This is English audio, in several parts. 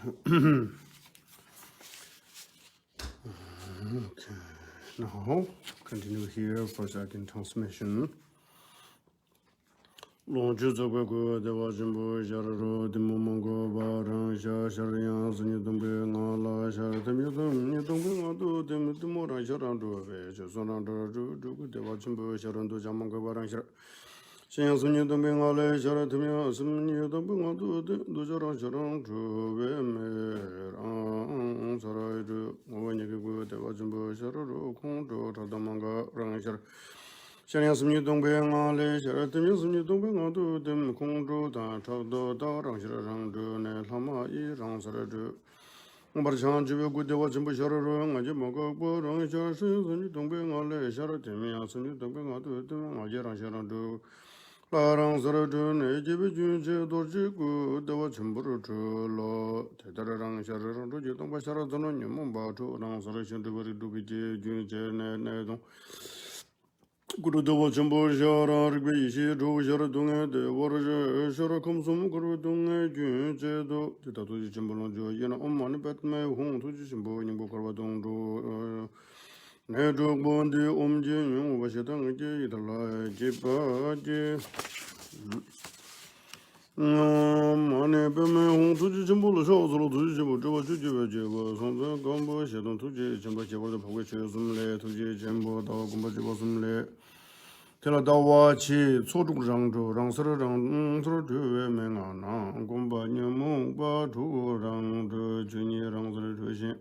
Okay, now continue here for second transmission. Long chu zo go go de wa jin bo ja ro de mo mo go ba rang sha sha yang zi ni dong be nga la sha de mi dong ni dong be nga do de mi de mo rang sha rang do be jo so rang do ju gu de wa jin bo sha rang do ja mo go ba rang sha Xiang Sun Yu Dong Bing A Le Xia Le Tim Ya Sim Yu Dong Bing A Du De Du Xia Rang Xia Rang Zhu Wei Me Rang Sa Rai Zhu Ngo Wen Ye Ge Gu De Wa Jin Bo Xia Ru Ru Kong Zhu Cha Da Mang Ga Rang Xia Xiang Yang Sim Yu Dong Bing A Le Xia Le Tim Ya Sim Yu Dong Bing A Du De Kong Zhu Da Cha Da Da Rang Xia Rang Zhu Ne Lama Yi Rang Sa Rai Zhu Bar Chang Ji Wei Gu De Wa Jin Bo Xia Ru Ru Nga Ji Mo Ga Bo Rang Xia Sim Yu Dong Bing A Le Xia Le Tim Ya Sim Yu Dong Bing A Du De Nga Ji Rang Xia Rang Zhu La rang sa ra zhu ne ji bi jun che do chi gu de wa chen bu ru chu lo te da ra rang sha ra rang zhu ji dong ba sha ra zhen lo nian mong ba chu rang sa ra xian zhi bu ri du bi ji jun che ne ne dong gu ru de wa chen bu sha ra ri bi yi xi zhu sha ra dong e de wa ra zhe sha ra kum sum gu ru dong e jun che do ti da tu ji chen bu long zhu yi na om ma ni bet me hong tu ji chen bu ning bu kar wa dong zhu ne zhu bon di om ji yong wa xie dang ji yi da la ji ba ji Mane Beme Hong Tuji Jimbo the shows of Tuji Jibo Jibo Sonza Gombo Shedon Tuji Jimbo Jibo the Pogwe Sumle Tuji Jimbo Dawa Gombo Jibo Sumle Tela Dawa Chi Tsotuk Rangjo Rangsara Rang Sura Tuwe Mengana Gomba Nyamu Ba Tu Rang Juni Rangsara Tuji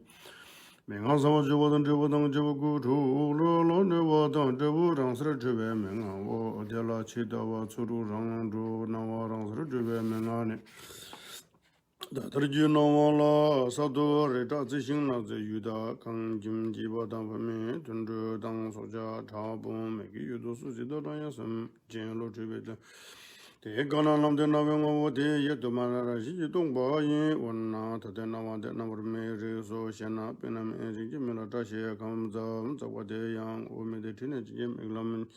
Menga Sama Jibo Dang Jibo Dang Jibo Gu Tu Lo Jibo Dang Jibo Rangsara Tuwe Menga Wo Tela Chi Dawa Tsuru Rangjo Nawa Rangsara Tuwe Mengane Datarji Nawala Sado Reta Zixing Na Yuda Kang Jim Jiba Dang Pame Tundru Dang Soja Chabum Meki Yudu Susi Dodaya Sam Jen Lo Chibeta Te Gana Lam De Navengo Te Yetu Manara Shi Dong Ba Yin Wana Tate Nawa De Namar Me Re So Shena Penam Enji Jimela Tashe Kam Zam Zawa De Yang Ome De Tine Jim Eglamin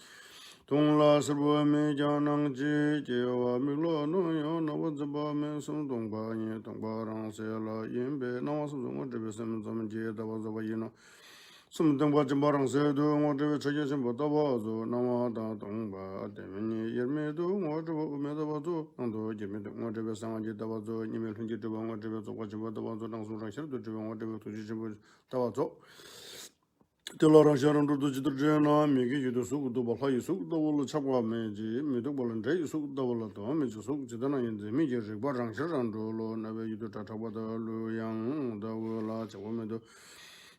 Tong la sirwa me janang ji jewa mi lo no yo na wa zaba me sum dong ba yin dong ba rang se la yin be na wa sum dong zhe sem zam ji da wa zaba yin sum dong ba jin ba rang se do ngo zhe che ye sim ba da wa zo na wa da dong ba de me ni yer me do ngo zhe ba me da wa zo ang do je me do ngo zhe sang ji da wa zo ni me lun ji zhe ba ngo zhe zo wa ji ba da wa zo dang su rang xian do zhe ngo zhe tu ji zhe ba da wa zo Telarang sharan do jidr jena megi yudo suk do bala yusuk do wol chakwa meji midok bolan dai yusuk do wol do meji suk jidana yin mi je ba rang sharan do lo na be yudo ta chakwa da lu yang da wala chakwa me do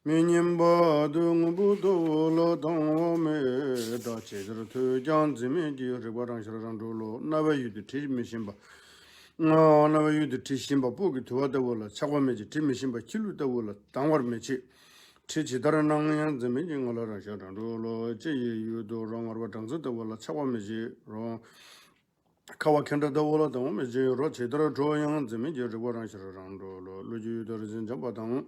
mi nyim ba do ngu do lo dong me da che zr tu jang zi me ji re ba rang sharan do lo na be yudo ti mi shin ba na be yudo ti shin ba bu gi to da wala chakwa meji ti mi shin ba kilu da wala dangwar meji Chichidara Nangan Ziming Ola Rasha Rolo, Jay Yudo Rong or Tanza, the Walla Chawamiji, Ron Kawakenda, the Walla, the Omiji, Rochidra Joyan, Zimiji, Rivaran Randolo, Luju, the Rizin Jabatan,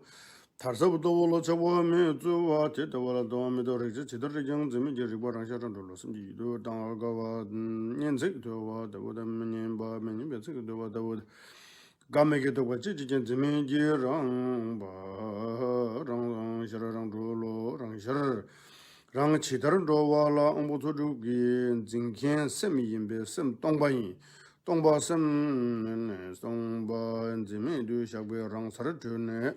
Tarsa, the Walla Chawami, Zuwa, the Walla Domi, the Richidra Young, Zimiji, Rivaran Randolo, some do Dangava, Yenzik, the Woodam, Ba, many bits, the wood. Gameke to what Chichen Zimiji, Rang Ba, Rang Sharang Rolo, Rang Shar. Rang Chidar Dowala, Ombutugi, Zinkian, Semi Yimbe, Sem Tongbayin, Tongba Sem, Tongba and Zimi, do Shabu Rang Saratune,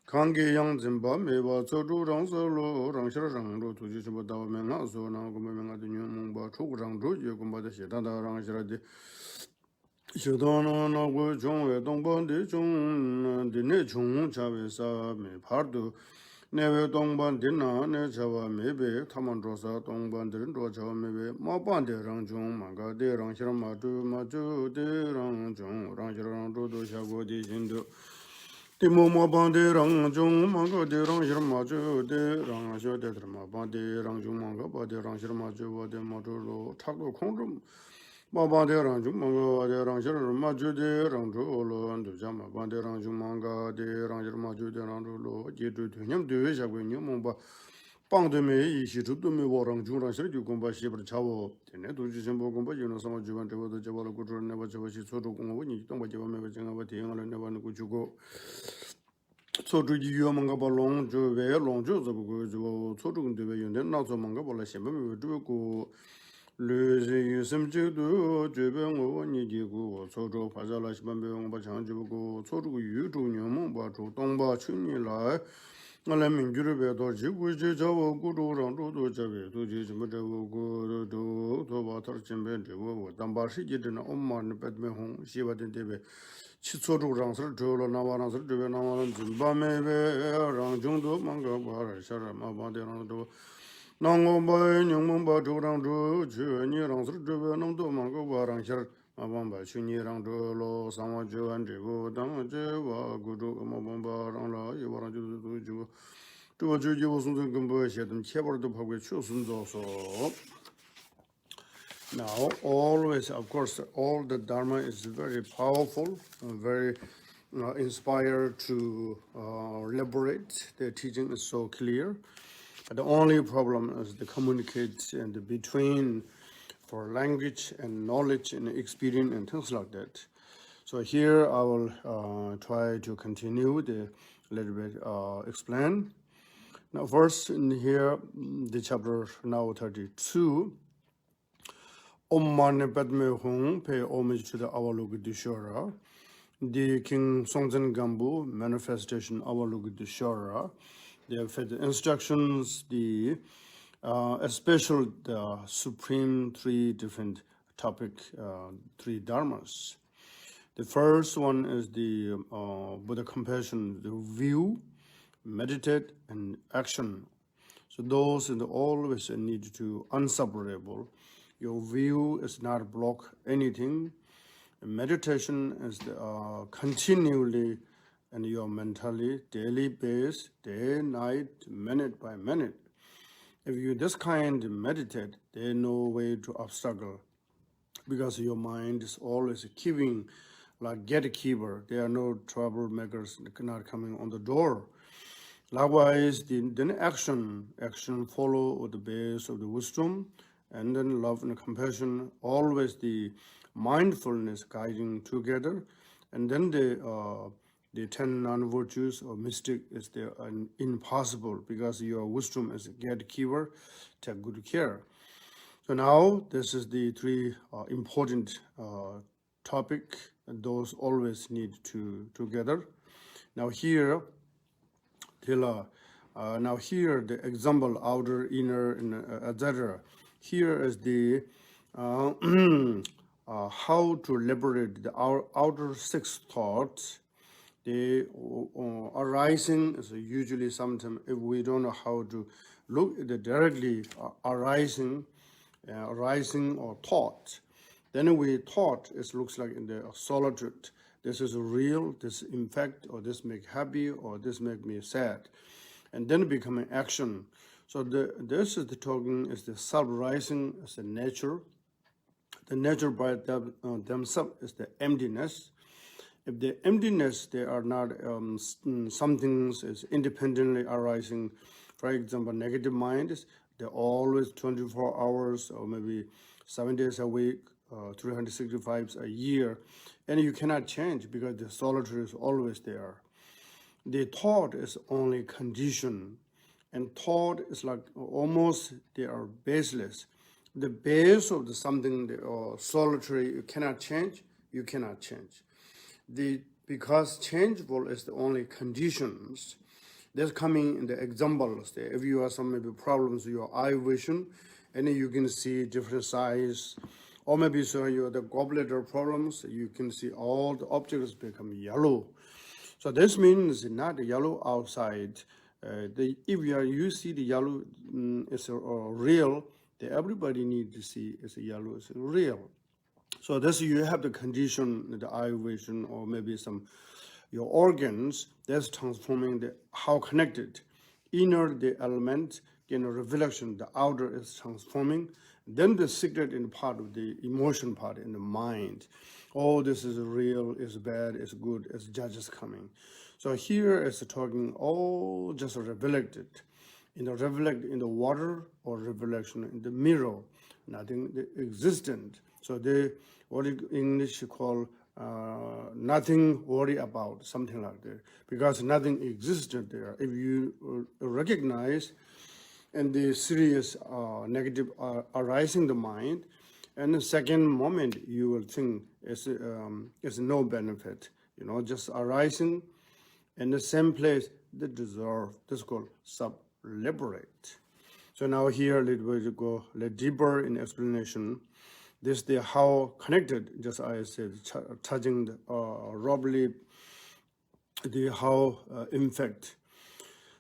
Kangi Yang Zimba, Meva, Sodu Rang Solo, Rang Sharang, to Jishabata Mena, so now coming at the new Mumba, Chuk Rang Ru, you come by the Shetanda Rang Sharadi. Shidana na gu chung we dongpa di chung di ne chung cha we sa me par du ne we dongpa di na ne cha wa me be taman ro sa dongpa di rin cha wa me be ma pan de rang chung ma ga de rang shir ma chu de rang chung rang shir rang chu du sha gu di shin du di mo ma pan de rang chung ma ga de rang shir ma chu de rang shir de ma pan de rang chung ma ga pa de rang shir ma chu wa de ma chu lo chak lo khong chung Baba de Ranju Manga de Ranjur Maju de Ranjolo and Jama Bande Ranju Manga de Ranjur Maju de Ranjolo, Jitu to him do is a win you Mumba 빵도메 이시도메 워랑 중랑실 주공바 시버 차오 되네 도지신 보공바 유나 상어 주반 저보다 저보다 구조를 내가 저것이 소도 공업은 동바 저보면 제가 대응을 내가는 거 주고 소주지 유망가 발롱 저외 롱조 저고 저 소주근데 왜 연대 나서망가 발라 심으면 두고 르제 유심지도 저병 원이지고 소주 바자라 심면 바 장주고 소주고 유주녀모 바조 동바 춘이라 알아 민주를 배도 지구지 저거 구도랑 도도 저게 도지 좀 저거 구도 도바터 준비 되고 담바시지는 엄마는 배드면 시바된 데베 치초로랑서 저로 나와랑서 저베 나와는 진밤에베 랑중도 망가 바라 샤라마 바데랑도 나고바이 냥몬바 조랑조 주니랑서 저베 남도 망가 바랑샤 마밤바 슈니랑도로 상와조안지고 당제와 구도 마밤바랑라 이바랑주도 주고 주고 순선 근부에서든 체벌도 하고 추순도서 now always of course all the dharma is very powerful very inspired to liberate. The teaching is so clear. The only problem is the communication between for language and knowledge and experience and things like that. So here I will try to continue the little bit explain. Now first in here the chapter now 32. Om Mani Padme Hum, pay homage to the Avalokita Dishara. The King Songtsen Gambu manifestation Avalokita Dishara. They have had the instructions, the especially the supreme three different topic, three dharmas. The first one is the Buddha compassion, the view, meditate, and action. So those and always need to unseparable. Your view is not block anything. Meditation is the, continually and your mentally daily base, day, night, minute by minute. If you this kind meditate, there is no way to obstacle because your mind is always keeping like gatekeeper. There are no troublemakers not coming on the door. Likewise, then action follow the base of the wisdom, and then love and compassion, always the mindfulness guiding together, and then the 10 non-virtues or mystic is there impossible because your wisdom is a gatekeeper. Take good care. So now this is the three important topic, and those always need to together. Now here, now here the example outer, inner, and etc. Here is the how to liberate the outer six thoughts. The arising is usually sometimes if we don't know how to look at the directly arising or thought, then we thought it looks like in the solitude. This is real, this in fact, or this make happy, or this make me sad, and then becoming action. So this is the talking is the self-rising as the nature. The nature by themselves is the emptiness. If the emptiness, they are not some things is independently arising. For example, negative minds, they're always 24 hours or maybe 7 days a week, 365 a year, and you cannot change because the solitary is always there. The thought is only condition, and thought is like almost they are baseless. The base of the something solitary you cannot change, you cannot change. Because changeable is the only conditions. There's coming in the examples there. If you have some maybe problems with your eye vision, and then you can see different size, or maybe so you have the gallbladder problems, you can see all the objects become yellow. So this means not the yellow outside. If you see the yellow is real, then everybody needs to see is yellow is real. So this you have the condition, the eye vision, or maybe some your organs that's transforming the how connected. Inner the element, reflection, the outer is transforming. Then the secret in part of the emotion part in the mind. Oh, this is real, is bad, is good, is judges coming. So here is talking all just reflected. reflect in the water or reflection in the mirror, nothing existent. So they what English call nothing worry about, something like that, because nothing existed there. If you recognize and the serious negative arising the mind, and the second moment you will think it's no benefit, just arising in the same place that dissolve. This is called sub-liberate. So now here let we go a little deeper in explanation. This the how connected, just I said, touching the roughly the how in fact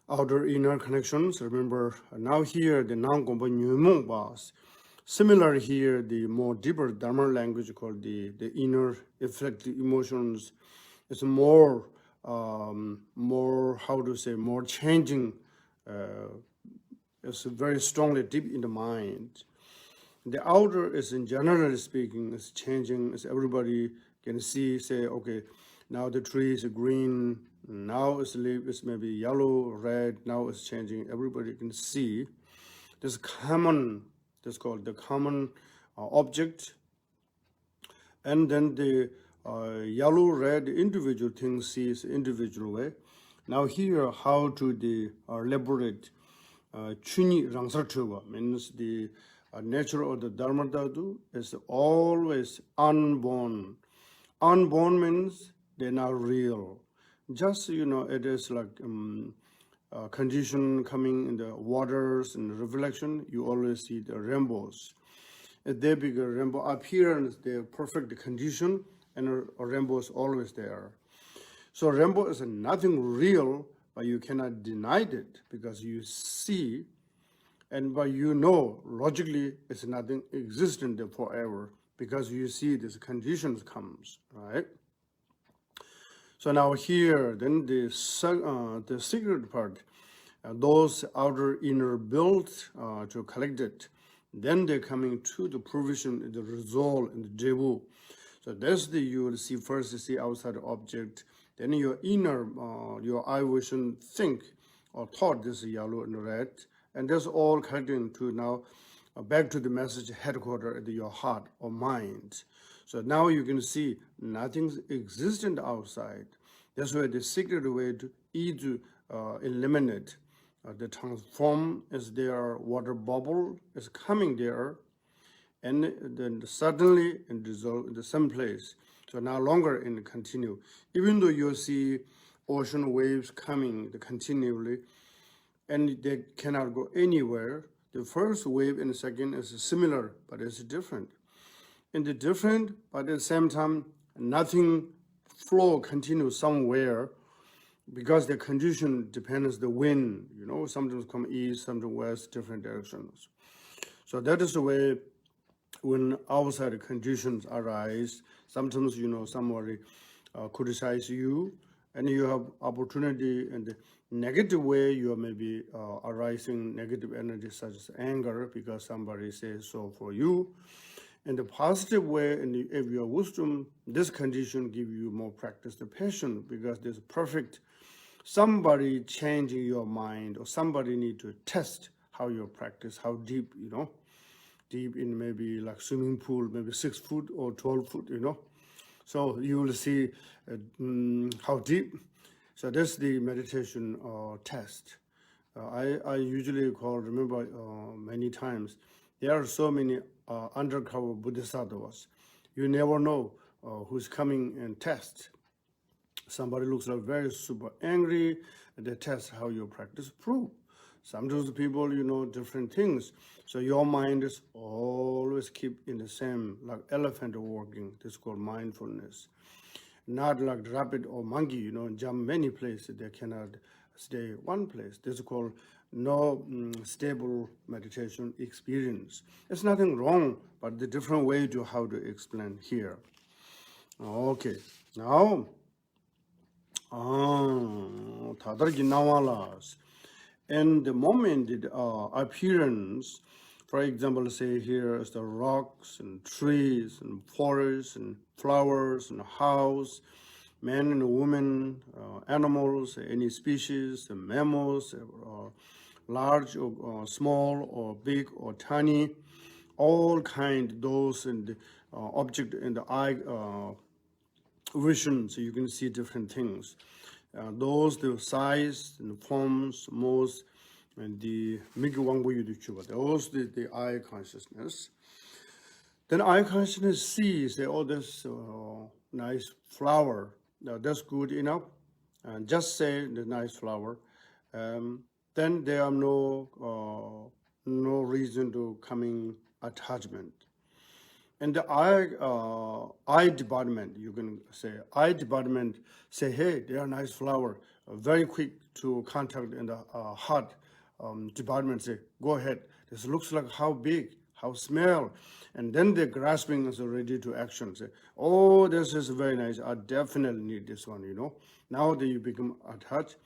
outer inner connections. Remember now here the non-gompa nyumong was similar here, the more deeper Dharma language called the inner effect emotions is more how to say, more changing, it's very strongly deep in the mind. The outer is, in generally speaking, is changing, as everybody can see, say, okay, now the tree is green, now its leaf is maybe yellow, red, now it's changing. Everybody can see this common, this called the common object, and then the yellow, red individual thing sees individual way. Now here, how to the elaborate chuni rangsartuwa means the nature of the dharma dhatu is always unborn. Unborn means they're not real. Just it is like condition coming in the waters and reflection. You always see the rainbows. If they bigger rainbow appearance, the perfect condition, and a rainbow is always there. So rainbow is nothing real, but you cannot deny it because you see, and but logically it's nothing existent there forever because you see this conditions comes, right? So now here, then the secret part, those outer inner built to collect it, then they're coming to the provision, the resolve, and the debu. So that's you will see first, you see outside object, then your inner, your eye vision think or thought this is yellow and red, and that's all connecting to now back to the message headquarters at your heart or mind. So now you can see nothing's existent outside. That's why the secret way to either eliminate the transform is there, water bubble is coming there, and then suddenly and dissolve in the same place. So no longer in continue. Even though you see ocean waves coming continually, and they cannot go anywhere, the first wave and the second is similar, but it's different. In the different, but at the same time, nothing flow continues somewhere because the condition depends the wind, sometimes come east, sometimes west, different directions. So that is the way when outside conditions arise, sometimes, somebody criticize you, and you have opportunity in the negative way, you are maybe arising negative energy such as anger because somebody says so for you. In the positive way, and if your wisdom, this condition give you more practice, the passion, because there's perfect, somebody changing your mind, or somebody need to test how you practice, how deep, deep in maybe like swimming pool, maybe 6 foot or 12 foot, So you will see how deep. So that's the meditation test. I usually remember many times, there are so many undercover bodhisattvas. You never know who's coming and test. Somebody looks like very super angry, and they test how your practice prove. Sometimes people, different things. So your mind is always keep in the same, like elephant walking. This is called mindfulness. Not like rabbit or monkey, jump many places. They cannot stay one place. This is called no stable meditation experience. It's nothing wrong, but the different way to how to explain here. Okay, now, 다들 나와las. And the moment the appearance, for example, say here is the rocks and trees and forests and flowers and house, man and woman, animals, any species, mammals, large or small or big or tiny, all kind those and object in the eye vision, so you can see different things. Those the size and forms most and the those the eye consciousness. Then eye consciousness sees that, oh, this nice flower, that's good enough, and just say the nice flower. Then there are no reason to coming attachment. And the eye department, you can say, eye department say, hey, they are nice flower, very quick to contact in the heart department say, go ahead, this looks like how big, how smell. And then the grasping is ready to action, say, oh, this is very nice, I definitely need this one, Now that you become attached,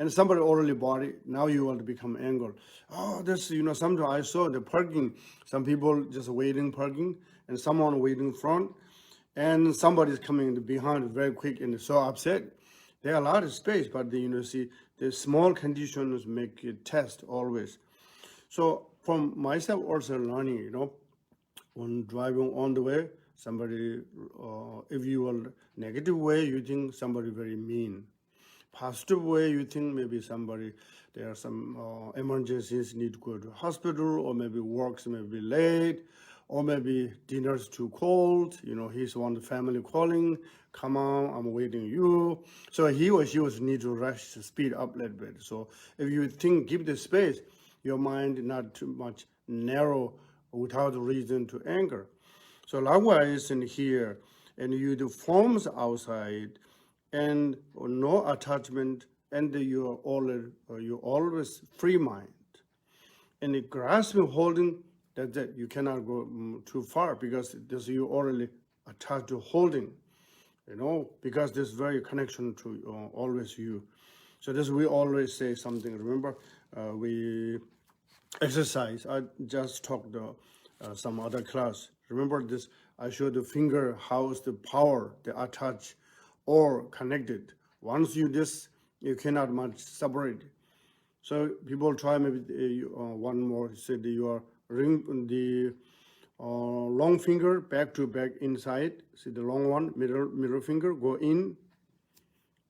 and somebody already bought it, now you want to become angered. Oh, this, sometimes I saw the parking, some people just waiting parking, and someone waiting in front, and somebody's coming behind very quick and so upset. There are a lot of space, but see, the small conditions make it test always. So from myself also learning, when driving on the way, somebody, if you are negative way, you think somebody very mean. Positive way, you think maybe somebody, there are some emergencies, need to go to hospital, or maybe works may be late, or maybe dinner's too cold, he's one the family calling, come on, I'm waiting you. So he or she was need to rush to speed up a little bit. So if you think, give the space, your mind not too much narrow without reason to anger. So likewise in here, and you do forms outside, and no attachment, and you always free mind. And the grasping, holding, that's it. You cannot go too far because this you already attached to holding, because this very connection to always you. So this we always say something. Remember, we exercise. I just talked some other class. Remember this? I showed the finger how is the power, the attach or connected. Once you this, you cannot much separate. So people try maybe one more. Said your ring, the long finger back to back inside. See the long one, middle finger go in.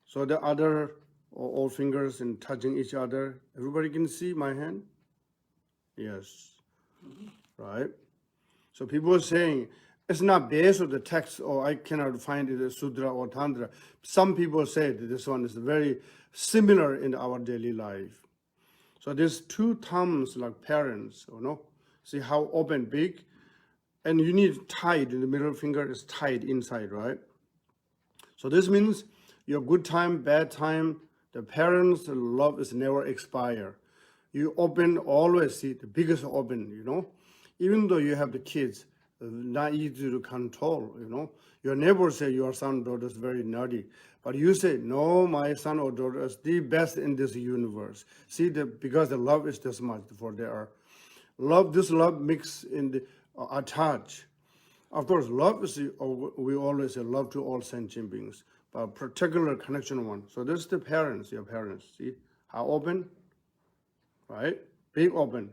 So the other all fingers and touching each other. Everybody can see my hand. Yes, right. So people are saying it's not based on the text, or I cannot find it as Sutra or Tantra. Some people say that this one is very similar in our daily life. So there's two thumbs like parents, see how open, big, and you need tied in the middle finger is tied inside, right? So this means your good time, bad time, the parents' love is never expire. You open, always see the biggest open, Even though you have the kids, not easy to control, Your neighbor say your son or daughter is very naughty, but you say, no, my son or daughter is the best in this universe. See, because the love is this much for their love, this love mix in the attach. Of course, love is, we always say love to all sentient beings, but particular connection one. So this is the parents, your parents. See how open, right? Big open.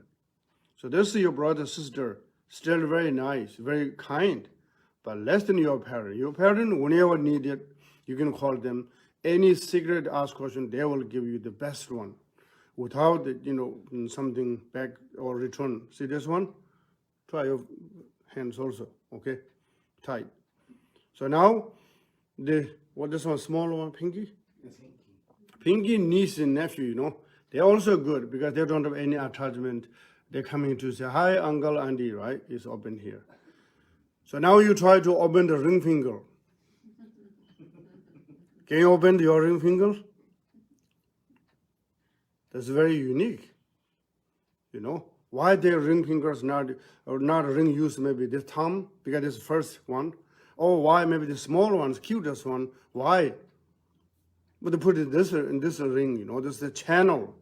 So this is your brother, sister, still very nice, very kind, but less than your parent. Your parent, whenever needed, you can call them. Any secret ask question, they will give you the best one, without something back or return. See this one? Try your hands also, okay? Tight. So now, what this one, small one, pinky? Pinky, niece and nephew, they're also good because they don't have any attachment. They're coming to say, hi, uncle, auntie, right? It's open here. So now you try to open the ring finger. Can you open your ring finger? That's very unique. Why their ring fingers not ring use maybe the thumb, because it's the first one. Or why maybe the small ones, cutest one, why? But they put it in this ring, this is the channel.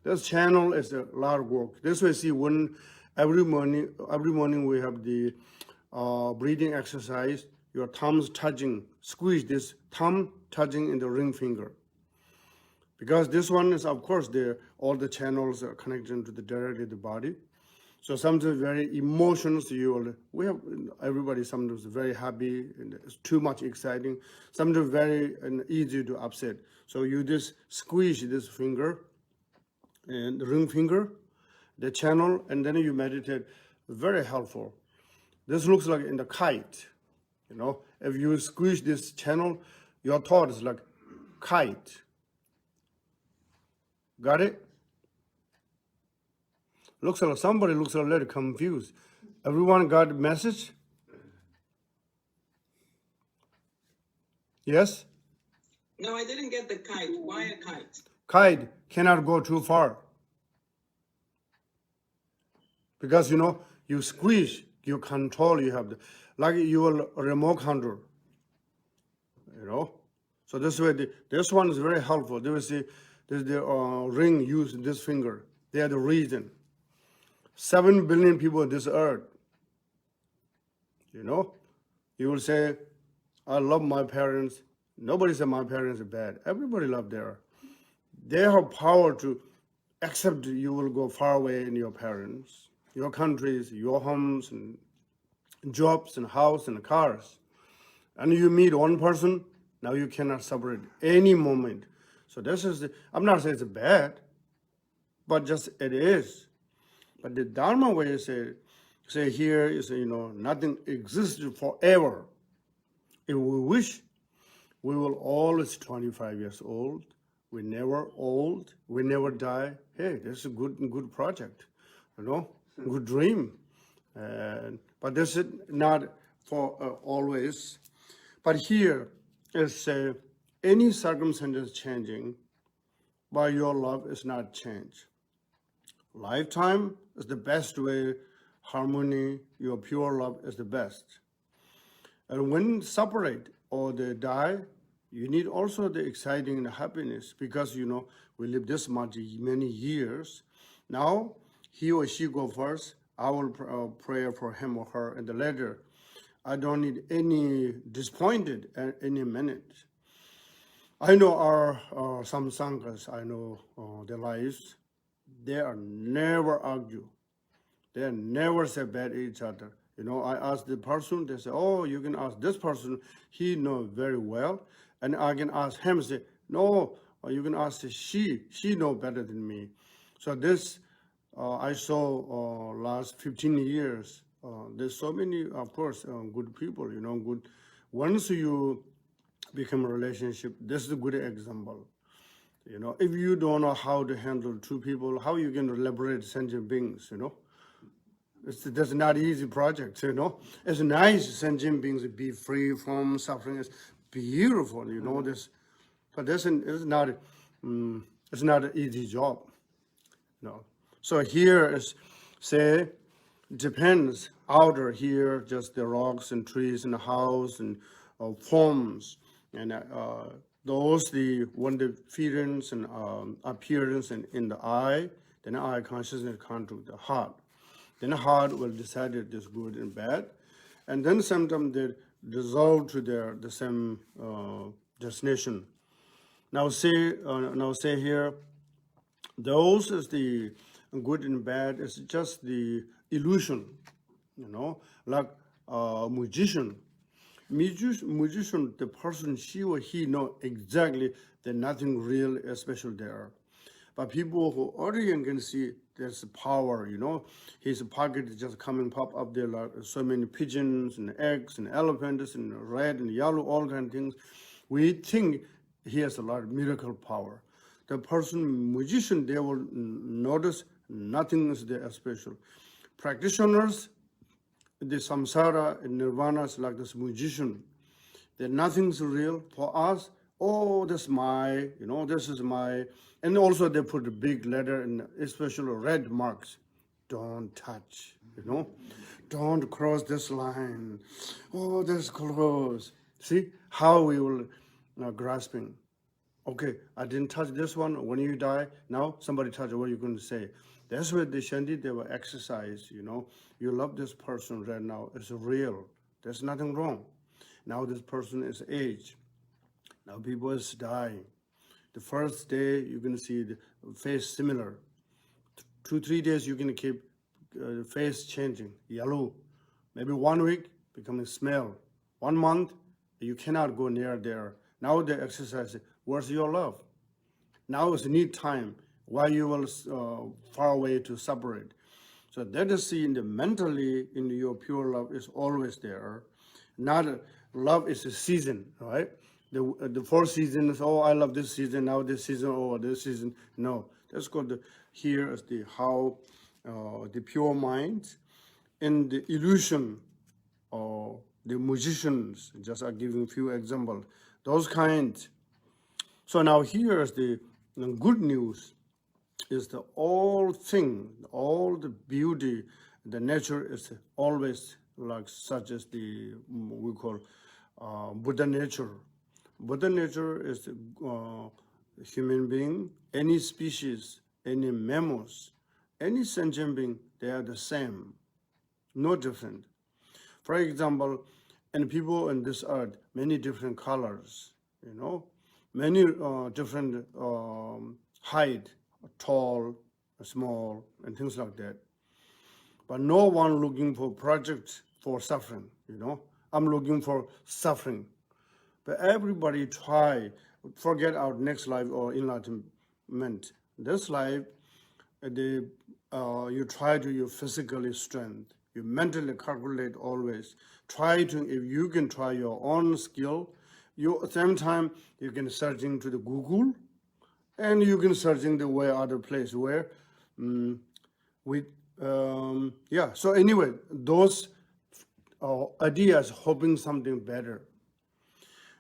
This channel is a lot of work. This way, see, when every morning we have the breathing exercise, your thumbs touching, squeeze this thumb touching in the ring finger. Because this one is, of course, all the channels are connected to the directly the body. So sometimes very emotions we have everybody sometimes very happy and it's too much exciting. Sometimes very easy to upset. So you just squeeze this finger and the ring finger, the channel, and then you meditate. Very helpful. This looks like in the kite. If you squeeze this channel, your thought is like kite. Got it? Somebody looks a little confused. Everyone got the message? Yes? No, I didn't get the kite. Why a kite? Kite cannot go too far. Because you squeeze, you control, you have like your remote control. So this way, this one is very helpful. There is the ring used this finger. They are the reason. 7 billion people on this earth. You will say, I love my parents. Nobody said my parents are bad. Everybody love their. They have power to accept you will go far away in your parents, your countries, your homes, and jobs, and house, and cars. And you meet one person, now you cannot separate any moment. So this is, I'm not saying it's bad, but just it is. But the Dharma way say here is, nothing exists forever. If we wish, we will always 25 years old. We never old. We never die. Hey, this is a good project, good dream. But this is not for always. But here is any circumstances changing, but your love is not changed. Lifetime is the best way, harmony, your pure love is the best. And when separate or they die, you need also the exciting and happiness because, we live this many years. Now, he or she go first. I will pray for him or her and the later. I don't need any disappointed at any minute. I know our some sanghas, I know their lives. They are never argue. They never say bad each other. I ask the person, they say, oh, you can ask this person, he knows very well. And I can ask him, say, no, or you can ask she know better than me. So this, I saw last 15 years, there's so many, of course, good people, good. Once you become a relationship, this is a good example. If you don't know how to handle two people, how you can liberate sentient beings, That's not easy project, It's nice sentient beings be free from suffering. It's beautiful, this. But this is not, it's not an easy job, So here is, say, depends. Outer here, just the rocks and trees and the house and forms and those when the feelings and appearance and in the eye, then eye consciousness come to the heart. Then the heart will decide it is good and bad, and then sometimes they dissolve to the same destination. Now say here, those is the good and bad. It's just the illusion, like a magician. Magician, the person, she or he know exactly that nothing real special there. But people who already can see there's power, his pocket is just coming pop up there like so many pigeons and eggs and elephants and red and yellow, all kind of things. We think he has a lot of miracle power. The person, magician, they will notice nothing is there special. Practitioners, the samsara and nirvana is like this magician. That nothing's real for us. Oh, this is my, this is my, and also they put a big letter and especially red marks. Don't touch, Don't cross this line. Oh, that's close. See how we will grasping. Okay, I didn't touch this one. When you die, now somebody touch it, what are you going to say? That's where the Shanti, they will exercise, You love this person right now. It's real. There's nothing wrong. Now this person is aged. Now people is dying. The first day, you're going to see the face similar. 2-3 days, you're going to keep face changing, yellow. Maybe 1 week, becoming smell. 1 month, you cannot go near there. Now the exercise, where's your love? Now is need time. Why you will far away to separate? So that is seen the mentally in your pure love is always there. Not love is a season, right? The 4 seasons. Oh, I love this season. Now this season. Oh, this season. No, that's called here is the how the pure mind and the illusion or the musicians. Just I'm giving a few examples. Those kinds. So now here is the good news. Is the all thing, all the beauty, the nature is always like such as the we call Buddha nature. Buddha nature is human being, any species, any mammals, any sentient being, they are the same, no different. For example, and people in this earth, many different colors, many different height, tall, small, and things like that. But no one looking for projects for suffering, I'm looking for suffering. But everybody try, forget our next life or enlightenment. This life, you try to your physically strength. You mentally calculate always. Try to, if you can try your own skill, you at the same time, you can search into the Google, and you can search in the way other place where so anyway, those ideas hoping something better.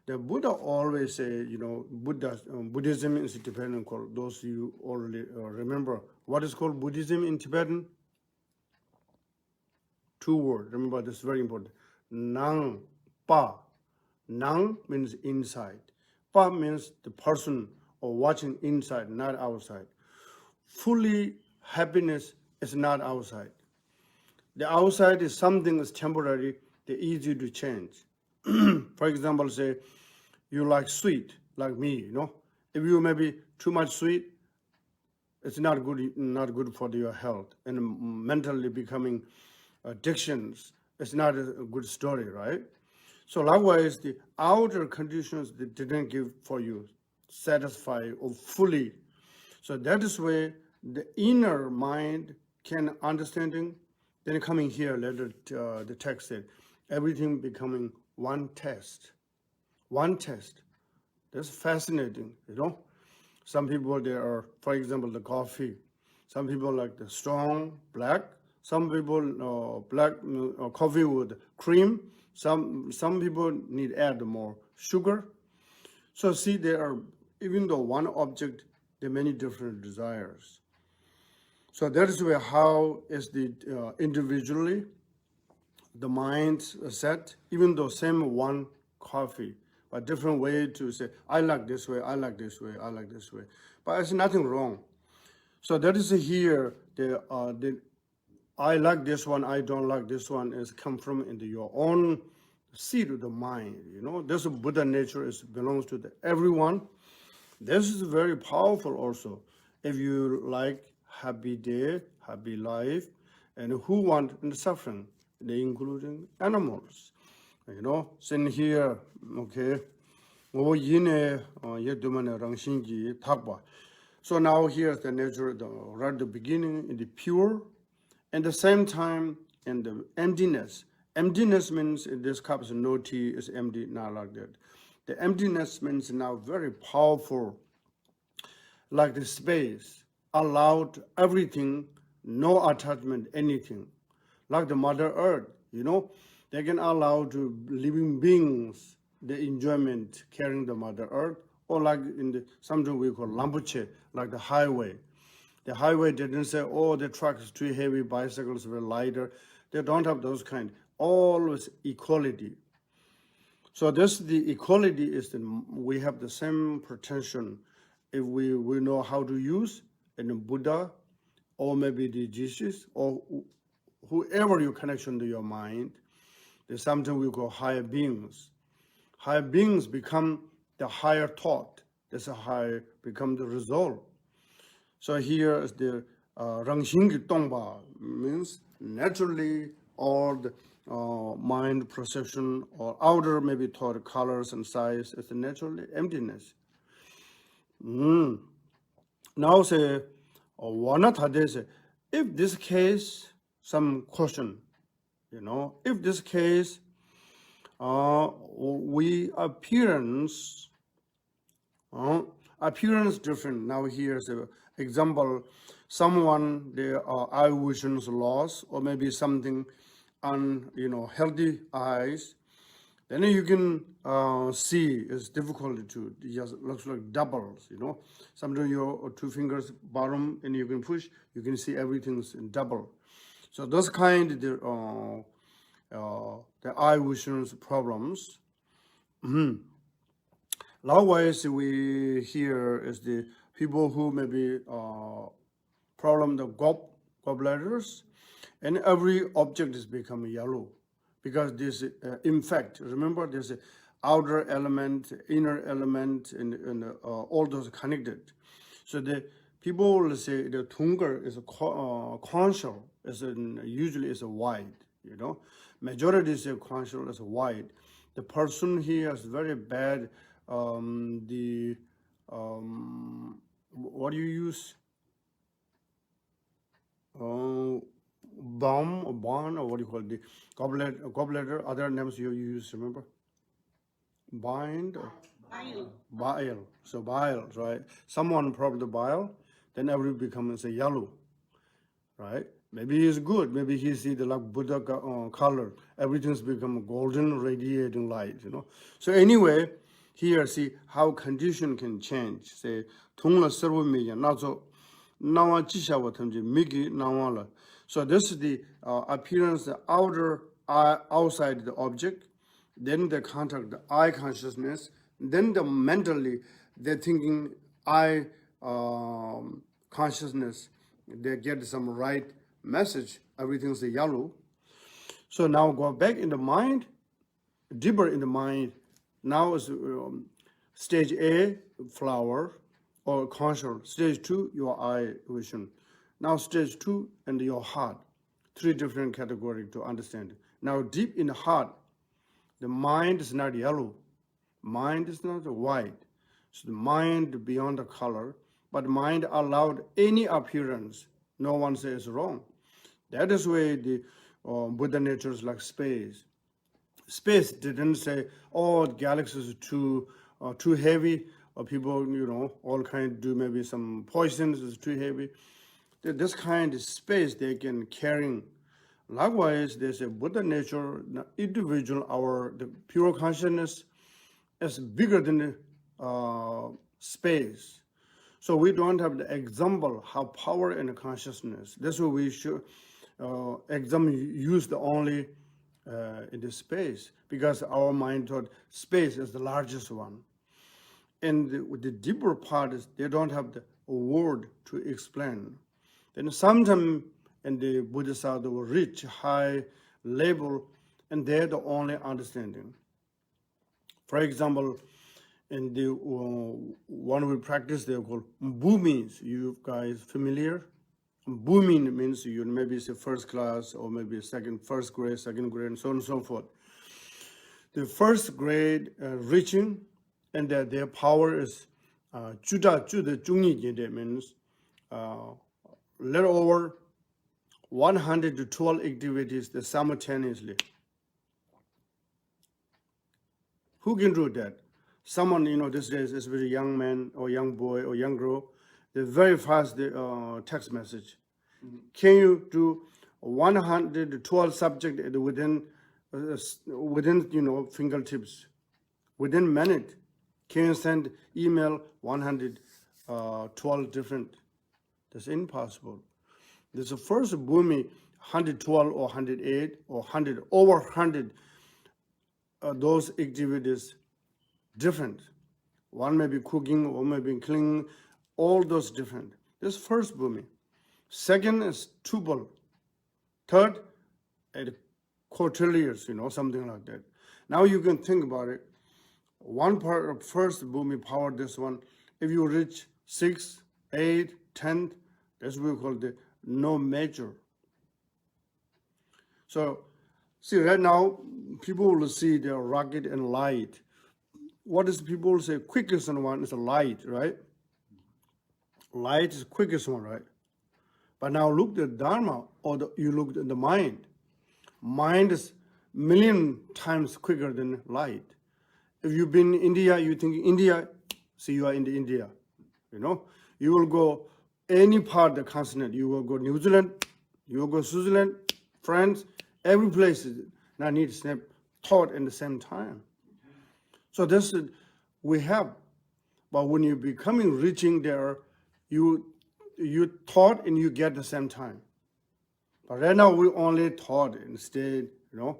The Buddha always say, Buddhism is Tibetan called, those you already remember. What is called Buddhism in Tibetan? 2 words, remember this is very important. Nang, pa. Nang means inside. Pa means the person or watching inside, not outside. Fully happiness is not outside. The outside is something that's temporary, they're easy to change. For example, say you like sweet, like me, If you maybe too much sweet, it's not good for your health. And mentally becoming addictions, it's not a good story, right? So likewise, the outer conditions they didn't give for you satisfy or fully. So that is where the inner mind can understanding. Then coming here later, the text said, everything becoming one test. One test. That's fascinating, Some people, they are, for example, the coffee. Some people like the strong black. Some people black coffee with cream. Some people need add more sugar. So see, there are, even though one object, there are many different desires. So that is where how is the individually, the mind set, even though same one coffee, but different way to say, I like this way, I like this way, I like this way. But it's nothing wrong. So that is here, the I like this one, I don't like this one is come from into your own seed of the mind, This Buddha nature belongs to everyone. This is very powerful also. If you like happy day, happy life, and who want suffering, they including animals. Sitting here, okay. So now here's the nature, right at the beginning, in the pure, and the same time in the emptiness. Emptiness means in this cup is no tea, is empty, not like that. The emptiness means now very powerful, like the space, allowed everything, no attachment, anything. Like the Mother Earth, they can allow to living beings the enjoyment carrying the Mother Earth, or like in something we call Lampuche, like the highway. The highway didn't say, oh, the truck is too heavy, bicycles were lighter. They don't have those kind. Always equality. So the equality is we have the same pretension if we know how to use in the Buddha, or maybe the Jesus, or whoever you connection to your mind. There's something we call higher beings. Higher beings become the higher thought, That's how become the result. So here is the Rangxing Tongba means naturally all the mind perception or outer maybe thought colors and size is naturally emptiness. Now say if this case some question, if this case we appearance different. Now here's an example. Someone their eye vision's loss or maybe something on healthy eyes, then you can see it's difficult to, it just looks like doubles, Sometimes your two fingers bottom and you can push, you can see everything's in double. So those kind the eye vision's problems. Likewise, we hear is the people who maybe problem the gallbladders, and every object is become yellow because this in fact, remember there's an outer element, inner element, and all those connected. So the people will say the tungar is a conchal, usually is a wide, majority is a conchal is wide. The person here is very bad. What do you use? Bomb or bond or what do you call it? The gallbladder, other names you use, remember? Bind or bile. So bile, right? Someone probably the bile, then everything becomes a yellow, right? Maybe he's good. Maybe he see the like Buddha color. Everything's become golden, radiating light, So anyway, here see how condition can change. Say, Tungla servo meja, not so nawa jisha watamji, migi nawala. So this is the appearance, the outside the object, then the contact, the eye consciousness, then the mentally, they're thinking eye consciousness, they get some right message, everything's a yellow. So now go back in the mind, deeper in the mind. Now is stage A, flower or conscious. Stage 2, your eye vision. Now stage 2 and your heart. 3 different categories to understand. Now deep in the heart, the mind is not yellow. Mind is not white. So the mind beyond the color, but mind allowed any appearance. No one says wrong. That is why the Buddha nature is like space. Space didn't say, oh, the galaxy is too heavy, or people, all kind do maybe some poisons is too heavy. This kind of space they can carry. Likewise, there's a Buddha nature, the individual, the pure consciousness is bigger than space. So we don't have the example how power and consciousness. That's what we should use the only in the space, because our mind thought space is the largest one. And with the deeper part is they don't have the word to explain. Then sometimes in the Buddhist side they will reach high level and they're the only understanding. For example, in the one we practice, they're called boomings. You guys familiar? Booming means you maybe it's a first class or maybe first grade, second grade, and so on and so forth. The first grade reaching, and their power is juda zhungyi means little over 112 activities simultaneously. Who can do that? Someone, these days, especially young man or young boy or young girl, they very fast text message. Can you do 112 subject within fingertips? Within minute, can you send email 112 different? That's impossible. There's a first booming 112 or 108 or 100 over 100. Those activities different. One may be cooking, one may be cleaning, all those different. This first booming. Second is tubal. Third, quadrillions, something like that. Now you can think about it. One part of first booming power, this one, If you reach 6, 8, 10, that's what we call the no measure. So, see, right now, people will see the rocket and light. What is people say quickest one is light, right? Light is quickest one, right? But now look at Dharma, or you look at the mind. Mind is million times quicker than light. If you've been in India, you think India, see you are in the India, you know. You will go any part of the continent. You will go New Zealand, you will go Switzerland, France, every place now need to snap thought at the same time. So this is, we have, but when you becoming reaching there, you thought and you get the same time. But right now we only thought instead, you know.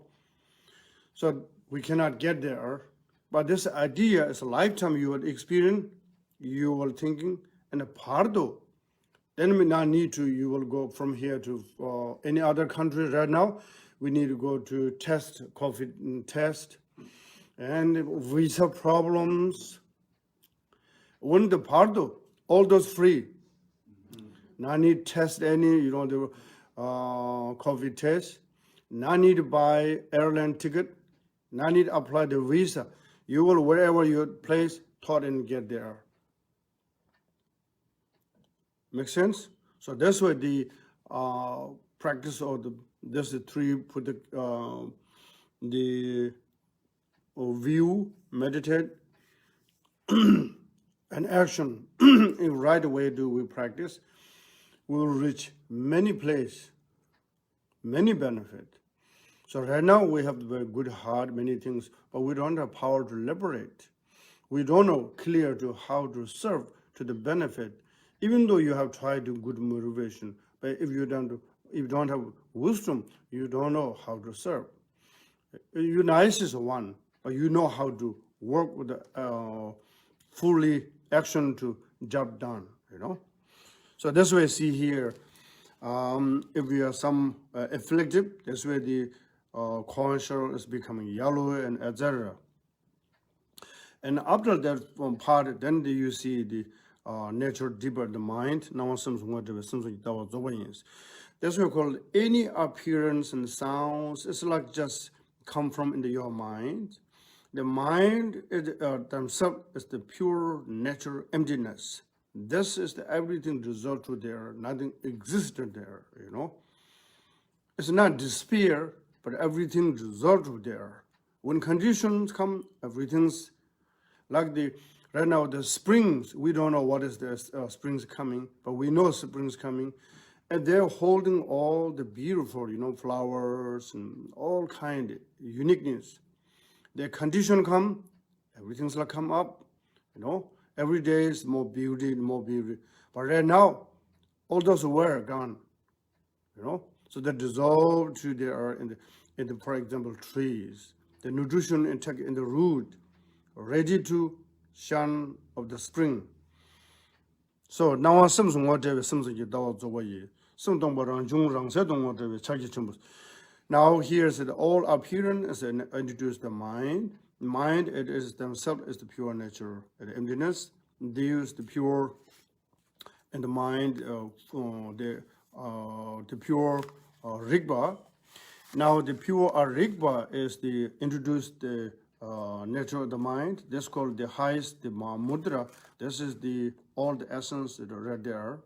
So we cannot get there. But this idea is a lifetime you will experience, you will thinking, and a pardo. Then we not need to, you will go from here to any other country right now. We need to go to test, COVID test, and visa problems. When the pardo, all those free. Not need test any, you know, the COVID test. Not need to buy airline ticket. Not need to apply the visa. You will, wherever your place, thought and get there. Make sense? So that's why the practice of this three put the view, meditate, and action in right way do we practice. We will reach many places, many benefit. So right now we have a very good heart, many things, but we don't have power to liberate. We don't know clear to how to serve to the benefit, even though you have tried to good motivation. But if you don't have wisdom, you don't know how to serve. You nice is one, but you know how to work with the fully action to job done, you know. So that's why I see here, if we are some afflicted, that's where the conscience is becoming yellow and etc. And after that part, then you see the nature deeper the mind. Now something that's what we call any appearance and sounds. It's like just come from into your mind. The mind themselves is the pure nature emptiness. This is the everything result to there, nothing existed there, you know. It's not despair, but everything result to there. When conditions come, everything's like right now the springs, we don't know what is the springs coming, but we know springs coming. And they're holding all the beautiful, you know, flowers and all kind of uniqueness. The condition come, everything's like come up, you know. Every day is more beauty, more beauty. But right now, all those were gone, you know. So they dissolve to there in the, for example, trees. The nutrition intake in the root, ready to shine of the spring. So now something whatever something you do something now here's the all appearance and introduce the mind. Mind, it is themselves is the pure nature, the emptiness. They use the pure and the mind, the pure rigpa. Now the pure rigpa is the introduced the nature of the mind. This called the highest, the mudra. This is the all the essence that are right there.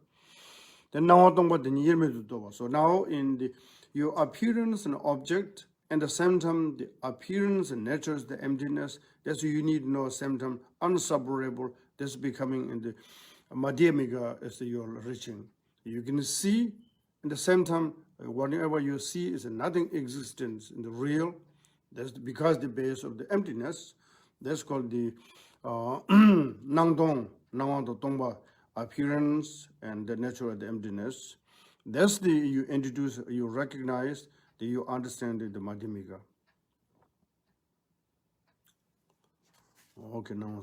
Then now so now in the your appearance and object. And the same time, the appearance and nature is the emptiness. That's what you need to know. Same time, unseparable. This becoming in the madhyamika is you're reaching. You can see, in the same time, whatever you see is nothing existence in the real. That's because the base of the emptiness. That's called the nangdong, nangwando tongba, appearance and the nature of the emptiness. That's the you introduce, you recognize. Do you understand the madhyamika? Okay, now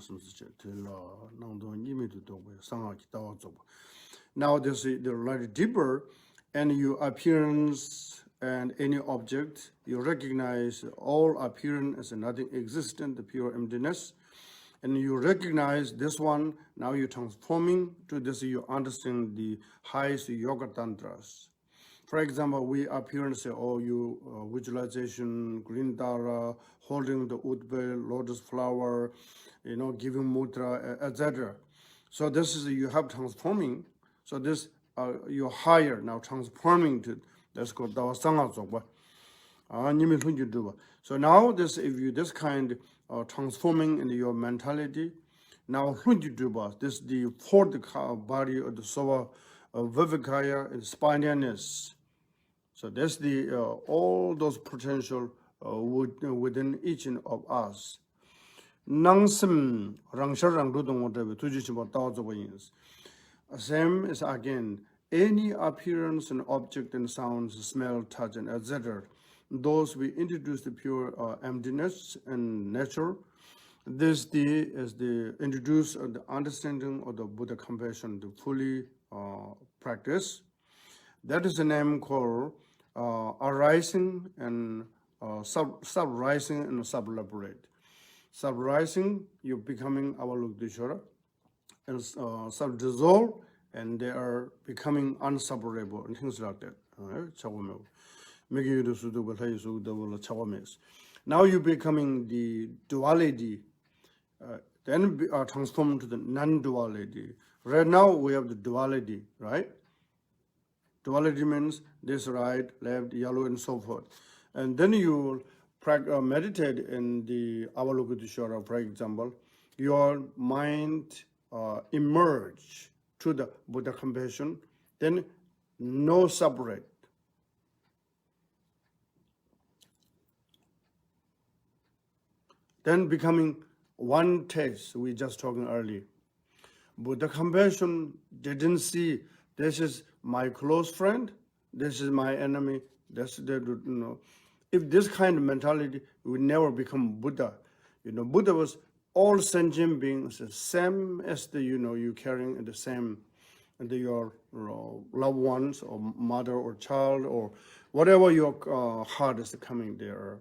this is the light deeper, and your appearance and any object, you recognize all appearance as nothing existent, the pure emptiness. and you recognize this one, now you're transforming to this, you understand the highest yoga tantras. For example, we up here and say, oh, you visualization, green dara, holding the udbe, lotus flower, giving mudra, etc. So this is, you have transforming. So this, you're higher now, transforming to, that's called Dawa Sangha Zogba. So now this, if you this kind transforming in your mentality, now this the fourth body of the soul, vivekaya and spineless. So that's the all those potential within each of us. Nangsim rangshar rangdudong whatever tujichiba taozo. Same as again any appearance and object and sounds, smell, touch, and etc. Those we introduce the pure emptiness and nature. This is the introduce the understanding of the Buddha compassion to fully practice. That is the name called arising and sub-rising and sub-liberate. Sub-rising, you're becoming Avalokiteshvara, and sub-dissolve, and they are becoming unseparable, and things like that. Now you're becoming the duality, then are transformed to the non-duality. Right now we have the duality, right? Duality means this, right, left, yellow, and so forth. And then you meditate in the Avalokiteshvara, for example, your mind emerge to the Buddha compassion, then no separate. Then becoming one taste, we just talking earlier. Buddha compassion didn't see this is my close friend, this is my enemy, that's the, If this kind of mentality, we never become Buddha. Buddha was all sentient beings, the same as the, you carrying the same, and your loved ones or mother or child or whatever your heart is coming there.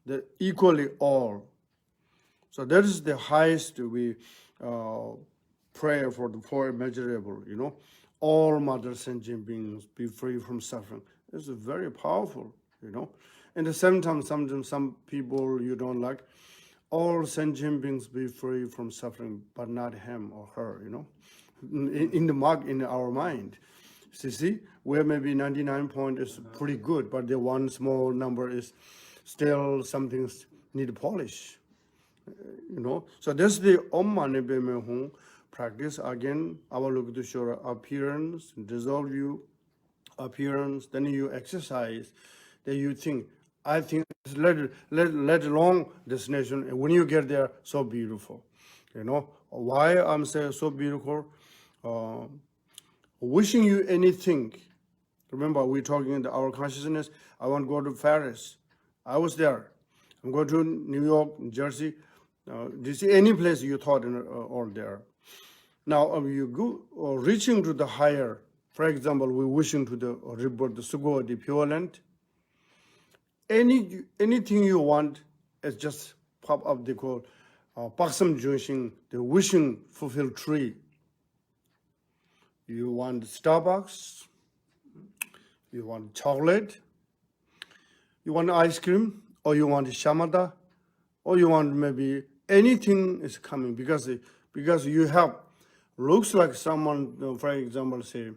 The equally all. So that is the highest we pray for the four immeasurable, all mother sentient beings be free from suffering. It's very powerful, At the same time, sometimes some people you don't like, all sentient beings be free from suffering, but not him or her, in our mind. See, where maybe 99 point is pretty good, but the one small number is still something need polish. So this is the Om Mani Padme Hum practice. Again, Avalokiteshvara appearance, dissolve you, appearance, then you exercise, then you think, I think let alone destination, and when you get there, so beautiful. Why I'm saying so beautiful? Wishing you anything. Remember, we're talking in our consciousness, I want to go to Paris. I was there. I'm going to New York, New Jersey. Do you see any place you thought all there? Now, you go reaching to the higher. For example, we're wishing to the rebirth, the Sugo, the Pure Land. Anything you want is just pop up. They call Paksam Junshin, the wishing fulfilled tree. You want Starbucks. You want chocolate. You want ice cream, or you want shamata, or you want maybe anything is coming because you have looks like someone, for example, say,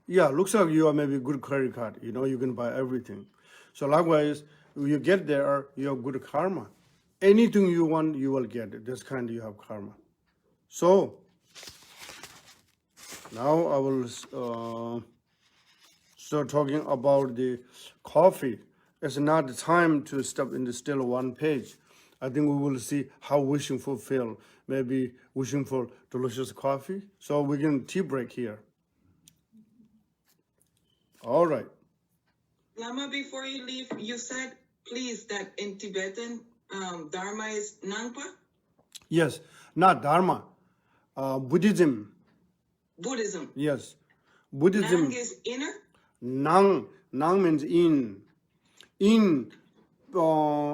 looks like you are maybe good credit card, you can buy everything. So likewise, when you get there, you have good karma. Anything you want, you will get it. This kind you have karma. So now I will start talking about the coffee. It's not the time to stop in the still one page. I think we will see how wishing fulfill, maybe wishing for delicious coffee. So we can tea break here. All right. Lama, before you leave, you said, please, that in Tibetan, Dharma is Nangpa? Yes, not Dharma. Buddhism. Buddhism. Yes. Buddhism. Nang is inner? Nang means in. In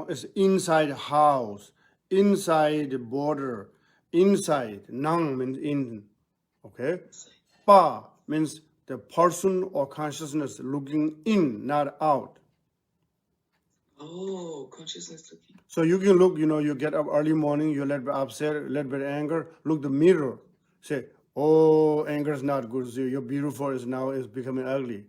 is inside house. inside the border, inside, nang means in, okay? Pa means the person or consciousness looking in, not out. Oh, consciousness looking. So you can look, you get up early morning, you're a little bit upset, a little bit anger, look the mirror, say, oh, anger is not good, so you're beautiful, is becoming ugly.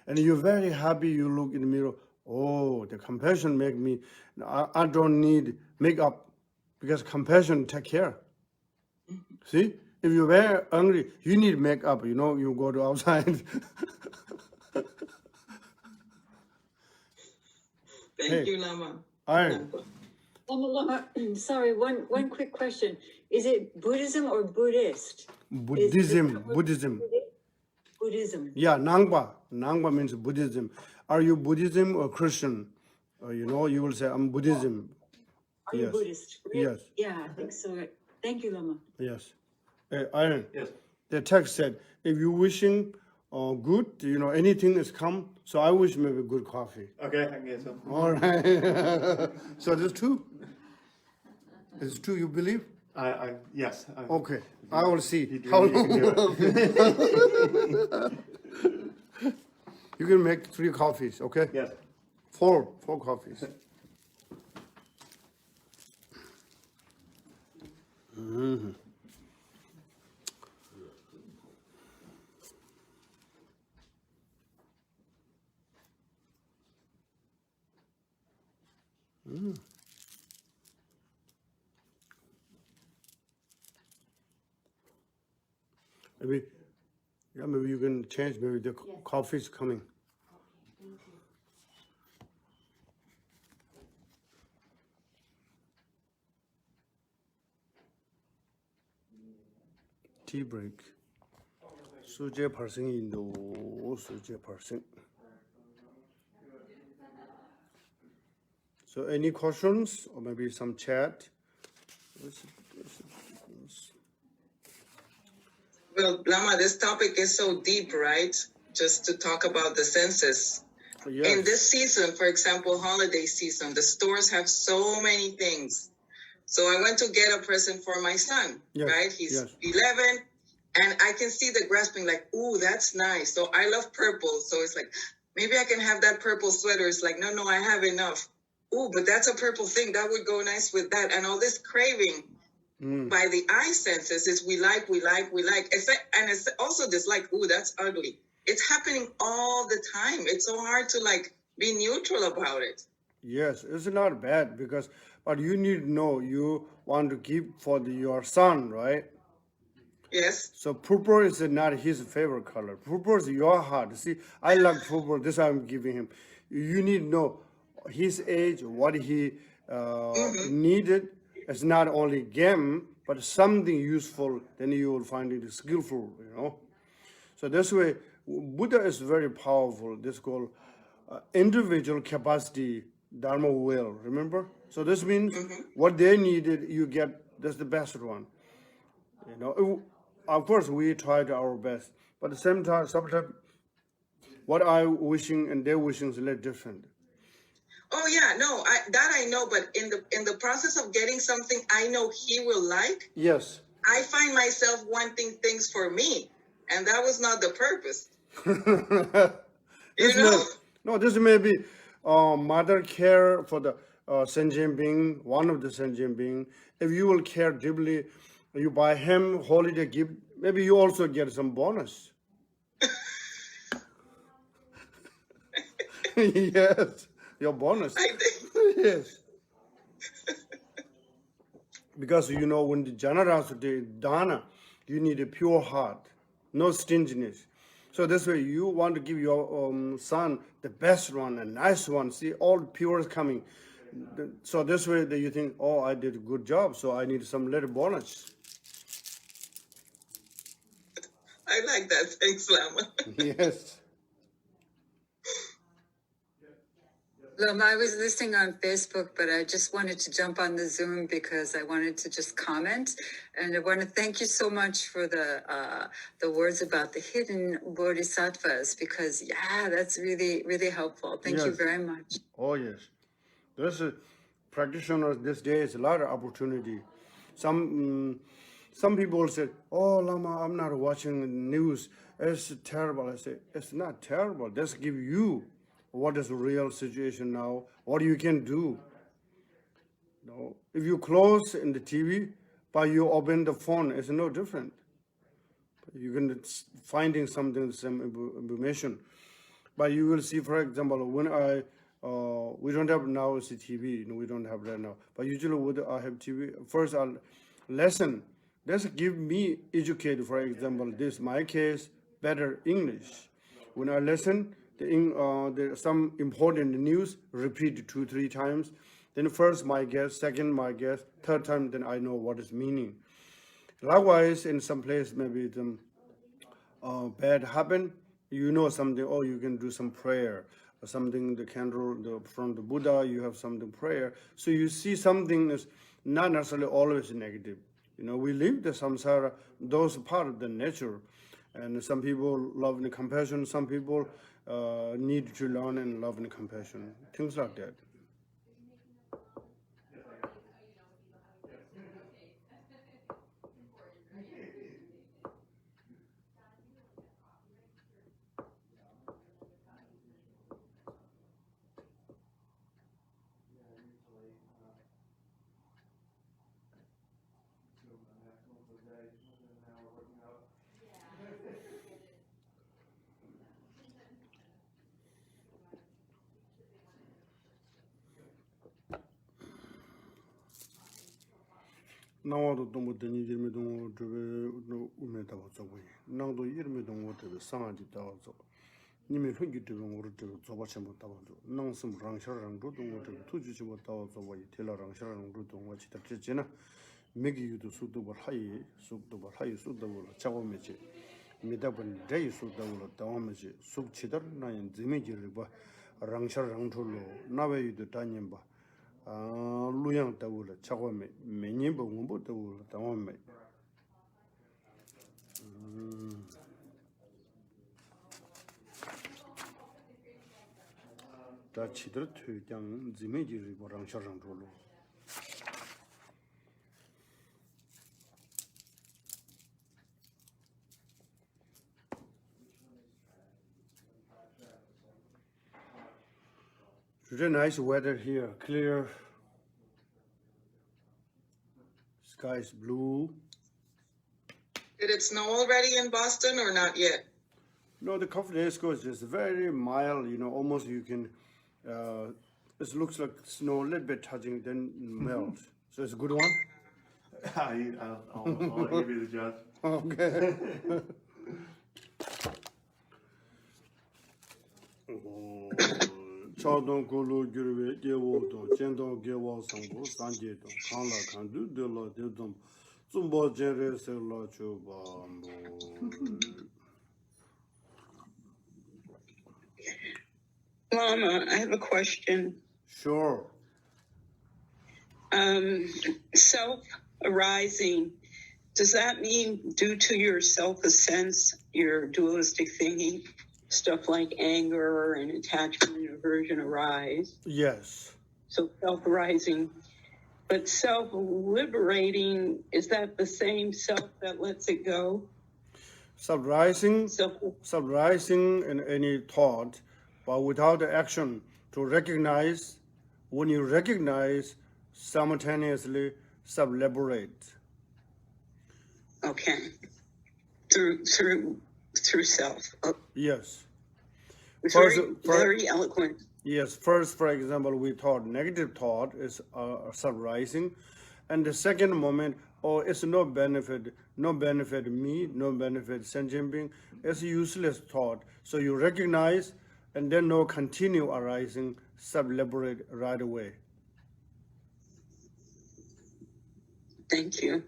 And you're very happy, you look in the mirror, oh, the compassion make me, I don't need makeup, because compassion take care. See, if you're very angry, you need makeup, you go to outside. Thank you, Lama. Aye. Lama, sorry, one quick question. Is it Buddhism or Buddhist? Buddhism. Buddhism. Yeah, Nangpa. Nangpa means Buddhism. Are you Buddhism or Christian? You will say, I'm Buddhism. Are you Buddhist? Really? Yes. Yeah, I think so. Thank you, Lama. Yes. Iron. Yes. The text said, if you're wishing good, anything is come. So I wish maybe good coffee. Okay, I guess so. All right. So there's two. It's two, you believe? Yes. Okay. I will see. You How can do long? You can make 3 coffees, okay? Yes. 4 coffees. Maybe you can change. Maybe the coffee is coming. Tea break. 수제 발생인도 수제 발생. So any questions or maybe some chat? Well, Lama, this topic is so deep, right? Just to talk about the senses. Yes. In this season, for example, holiday season, the stores have so many things. So I went to get a present for my son, right? He's 11, and I can see the grasping like, ooh, that's nice. So I love purple. So it's like, maybe I can have that purple sweater. It's like, no, I have enough. Ooh, but that's a purple thing. That would go nice with that. And all this craving by the eye senses is we like. And it's also this like, ooh, that's ugly. It's happening all the time. It's so hard to like be neutral about it. Yes, it's not bad but you need to know you want to give for your son, right? Yes. So purple is not his favorite color. Purple is your heart. See, I like purple. This I'm giving him. You need to know his age, what he needed. It's not only game, but something useful. Then you will find it skillful. So this way, Buddha is very powerful. This called individual capacity, Dharma will. Remember? So this means what they needed, you get. That's the best one. Of course, we tried our best, but at the same time, sometimes what I wishing and their wishing is a little different. Oh yeah, no, I know, but in the process of getting something I know he will like, yes, I find myself wanting things for me, and that was not the purpose. This may be mother care for the sentient being, one of the sentient being. If you will care deeply, you buy him holiday gift, maybe you also get some bonus. Yes, your bonus. I think. Yes. Because when the generosity, dana, you need a pure heart, no stinginess. So this way you want to give your son the best one, a nice one. See, all pure is coming. So this way that you think, oh, I did a good job, so I need some little bonus. I like that. Thanks, Lama. Yes. Lama, I was listening on Facebook, but I just wanted to jump on the Zoom because I wanted to just comment. And I want to thank you so much for the words about the hidden bodhisattvas, because, that's really, really helpful. Thank you very much. Oh, yes. This is practitioners this day is a lot of opportunity. Some people say, "Oh, Lama, I'm not watching news. It's terrible." I say, "It's not terrible. Let's give you what is the real situation now. What you can do. No, if you close in the TV, but you open the phone, it's no different. You can finding something, some information. But you will see, for example, when we don't have now TV, we don't have that now. But usually when I have TV, first I'll lesson. Let's give me educate, for example, this my case, better English. When I listen, there's some important news, repeat 2-3 times. Then first my guess, second my guess, third time, then I know what is meaning. Likewise, in some place, maybe the bad happen, you know something, oh, you can do some prayer, or something, the candle from the Buddha, you have something prayer. So you see something is not necessarily always negative. We live the samsara, those part of the nature. And some people love and compassion, some people need to learn and love and compassion, things like that. 나와도 또 못되니 이름이 동어 저게 너 우메다고 저거이 나도 이름이 동어 되게 상하지 따와서 님이 흔기 되게 오르 되게 저바체 못 따와도 낭슴 랑샤랑 도동어 되게 투지지 못 따와서 와 이텔라랑 샤랑 도동어 지다 지나 메기유도 수도 버 하이 수도 버 하이 수도 버 작업매지 미다번 데이 수도 버 다음매지 숙치더 나인 지메지를 봐 랑샤랑 돌로 나베유도 다님 봐 루양 따오라 차고메 메님보 공부 따오라 당원메 다 치들 퇴장 지메지리 보랑 샤랑 돌로 Today nice weather here, clear. Sky is blue. Did it snow already in Boston or not yet? No, the couple days ago is just very mild, almost you can, it looks like snow a little bit touching, then melt. So it's a good one? I'll let you be the judge. Okay. 차동 고로 규르베 제워도 젠동 개와 상고 산제도 칸라 칸두 데라 데돔 좀보 제레셀라 주바 Lama, I have a question. Sure. Self-arising, does that mean due to your self-ascents, your dualistic thinking, stuff like anger and attachment and aversion arise? Yes. So self-arising. But self-liberating, is that the same self that lets it go? Subrising in any thought, but without the action to recognize. When you recognize, simultaneously sub-liberate. Okay. Through self. Yes. Very eloquent. Yes. First, for example, we thought negative thought is sub-rising, and the second moment, it's no benefit me, no benefit sentient being. It's useless thought. So you recognize, and then no continue arising, sub-liberate right away. Thank you.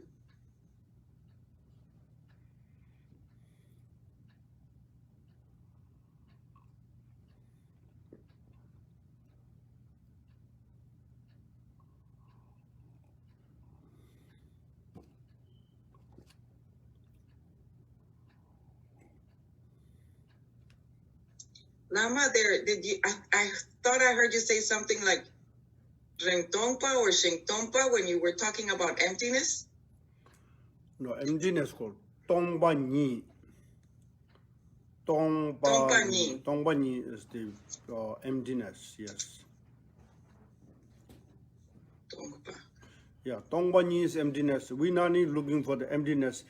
Lama, I thought I heard you say something like Rengtongpa or Shengtongpa when you were talking about emptiness? No, emptiness called Tongba Ni. Tongba Ni is the emptiness, yes. Tongpa. Yeah, Tongba Ni is emptiness. We not need looking for the emptiness.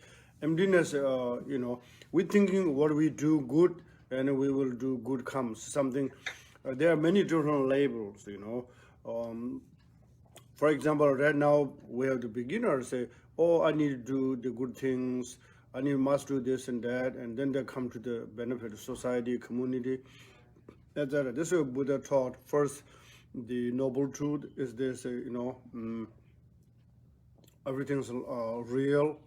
Emptiness, you know, we thinking what we do good and we will do good comes. Something, there are many different labels, you know. For example, right now we have the beginners say, oh, I need to do the good things, must do this and that, and then they come to the benefit of society, community, etc. This is what Buddha taught. First, the noble truth is this, you know, everything's real,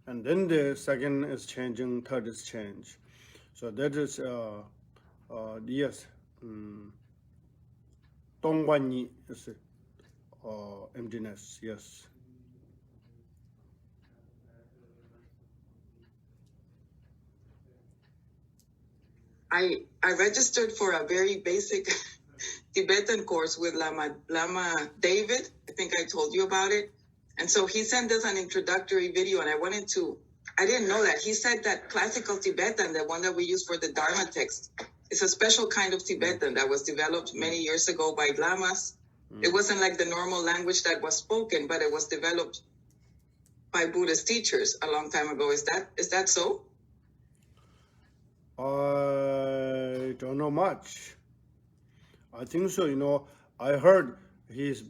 and then the second is changing, third is change. So that is, yes, Tongwanyi is emptiness, yes. I registered for a very basic Tibetan course with Lama David. I think I told you about it. And so he sent us an introductory video, and I didn't know that. He said that classical Tibetan, the one that we use for the Dharma text, is a special kind of Tibetan that was developed many years ago by lamas. It wasn't like the normal language that was spoken, but it was developed by Buddhist teachers a long time ago. Is that so? I don't know much. I think so. You know, I heard he's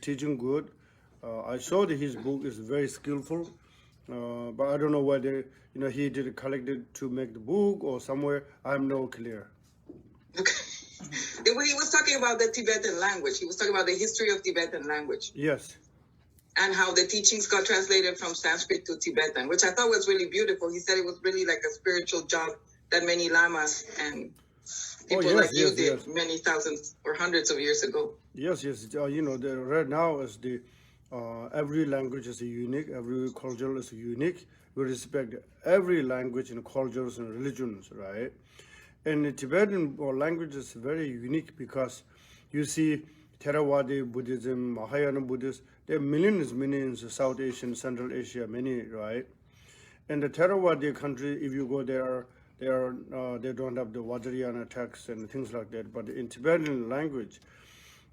teaching good. I saw that his book is very skillful, but I don't know whether he did collect it to make the book or somewhere. I'm no clear. Okay. When he was talking about the Tibetan language, he was talking about the history of Tibetan language. Yes. And how the teachings got translated from Sanskrit to Tibetan, which I thought was really beautiful. He said it was really like a spiritual job that many lamas and people like you did many thousands or hundreds of years ago. Yes. Right now is every language is unique, every culture is unique. We respect every language and cultures and religions, right? And the Tibetan language is very unique because you see Theravada Buddhism, Mahayana Buddhists, there are millions in South Asia, Central Asia, many, right? And the Theravada country, if you go there, they don't have the Vajrayana text and things like that. But in Tibetan language,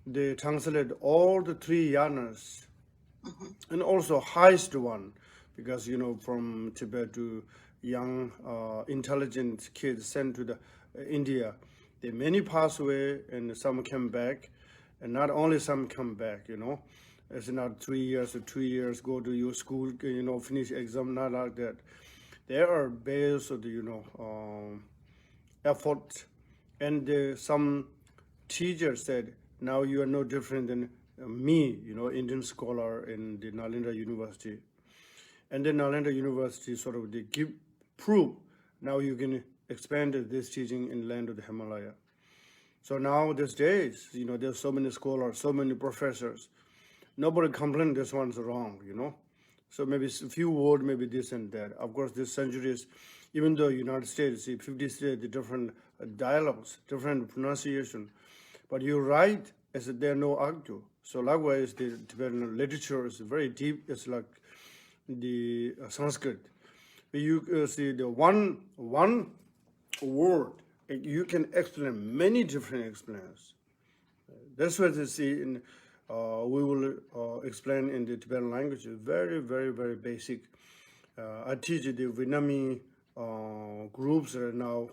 they translate all the three yanas, and also highest one, because from Tibet to young, intelligent kids sent to the India, they many pass away and some came back, and not only some come back. It's not 3 years or 2 years go to your school, finish exam, not like that. There are based on the effort, and some teacher said, now you are no different than me, Indian scholar in the Nalanda University. And then Nalanda University sort of they give proof, now you can expand this teaching in land of the Himalaya. So now these days, there's so many scholars, so many professors. Nobody complains this one's wrong, So maybe a few words, maybe this and that. Of course, this centuries, even though United States, 50 states, the different dialogues, different pronunciation. But you're right, as there are no argue. So likewise, the Tibetan literature is very deep. It's like the Sanskrit. But you see the one word, you can explain many different explanations. That's what you see in, we will explain in the Tibetan language. Very, very, very basic. I teach the Vietnamese groups right now,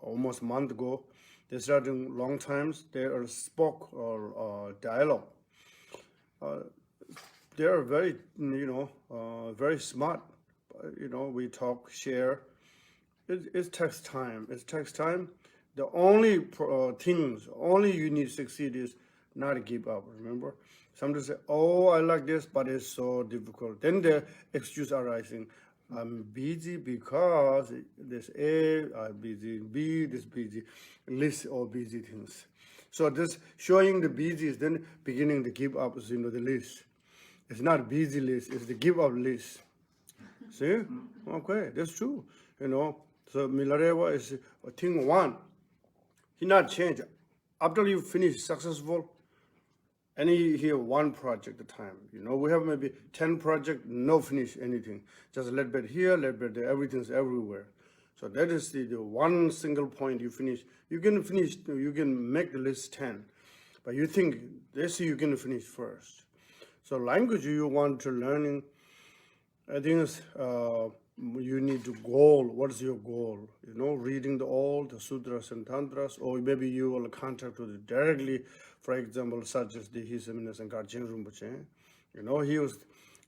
almost a month ago. They started long times. They are spoke or dialogue. They are very, very smart. We talk, share. It takes time. It takes time. The only only you need to succeed is not to give up. Remember, somebody say, "Oh, I like this, but it's so difficult." Then the excuse arising. I'm busy because this A, I'm busy, B, this busy, list all busy things. So this showing the busy is then beginning to give up, the list. It's not busy list, it's the give up list. See? Okay, that's true. So Milarewa is thing one. He not change. After you finish successful, Any here one project at a time. You know, we have maybe 10 projects, no finish anything. Just a little bit here, a little bit there, everything's everywhere. So that is the one single point you finish. You can finish, you can make the list 10, but you think this you can finish first. So language you want to learning, I think is, you need to goal. What is your goal? You know, reading all the sutras and tantras, or maybe you will contact with it directly. For example, such as the His Eminence and Garchen Rinpoche. You know, he was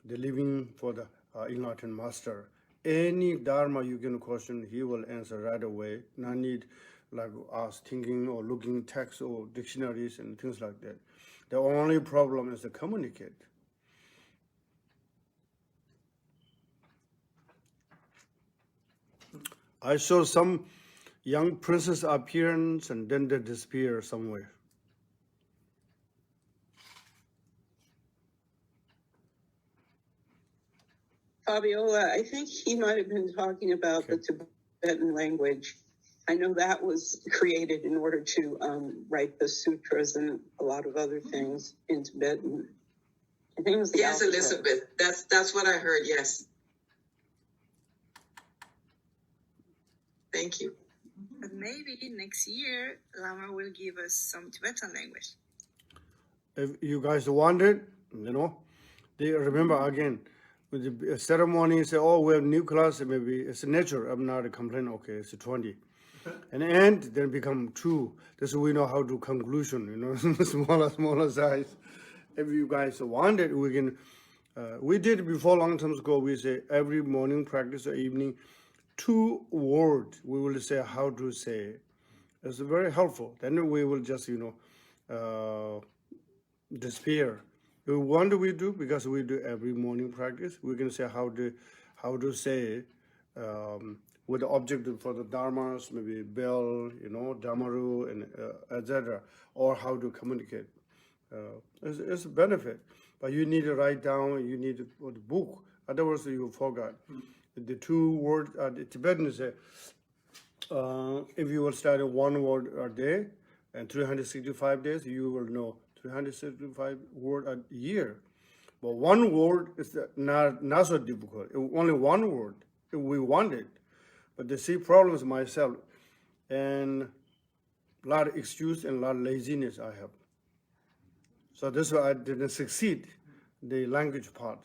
the living for the enlightened master. Any dharma you can question, he will answer right away. No need like us thinking or looking text or dictionaries and things like that. The only problem is to communicate. I saw some young princess appearance and then they disappear somewhere. Fabiola, I think he might have been talking about the Tibetan language. I know that was created in order to write the sutras and a lot of other things in Tibetan. I think it was the yes, alphabet. Elizabeth. That's what I heard. Yes. Thank you. But maybe next year, Lama will give us some Tibetan language. If you guys want it, you know, they remember again, with the ceremony, say, oh, we have new class, maybe it's nature, I'm not complaining, okay, it's 20. And end, then become 2. That's we know how to conclusion, you know, smaller size. If you guys want it, we can, we did before long time ago, we say every morning practice or evening, 2 words, we will say how to say. It's very helpful. Then we will just, you know, disappear. What do we do? Because we do every morning practice, we can say how to say with the objective for the dharmas, maybe bell, you know, dharmaru, and etc. Or how to communicate. It's a benefit, but you need to write down. You need to put the book. Otherwise, you forgot. The 2 words. The Tibetan say, if you will study 1 word a day and 365 days, you will know 365 words a year. But 1 word is not so difficult. Only 1 word if we want it. But the see problems myself and a lot of excuse and a lot of laziness I have. So that's why I didn't succeed the language part.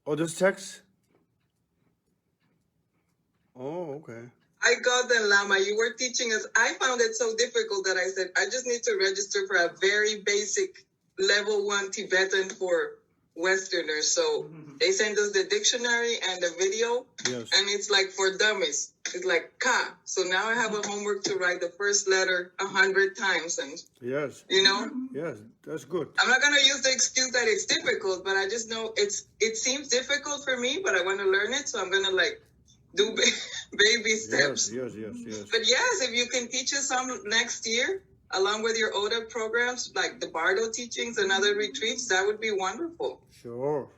Oh, this text? Oh, okay. I got the Lama. You were teaching us. I found it so difficult that I said, I just need to register for a very basic level 1 Tibetan for Westerners. So they send us the dictionary and the video. Yes. And it's like for dummies. It's like ka. So now I have a homework to write the first letter 100 times. And, yes. you know? Yes, that's good. I'm not going to use the excuse that it's difficult, but I just know it seems difficult for me, but I want to learn it. So I'm going to like do baby steps. Yes. But yes, if you can teach us some next year, along with your Oda programs, like the Bardo teachings and other retreats, that would be wonderful. Sure.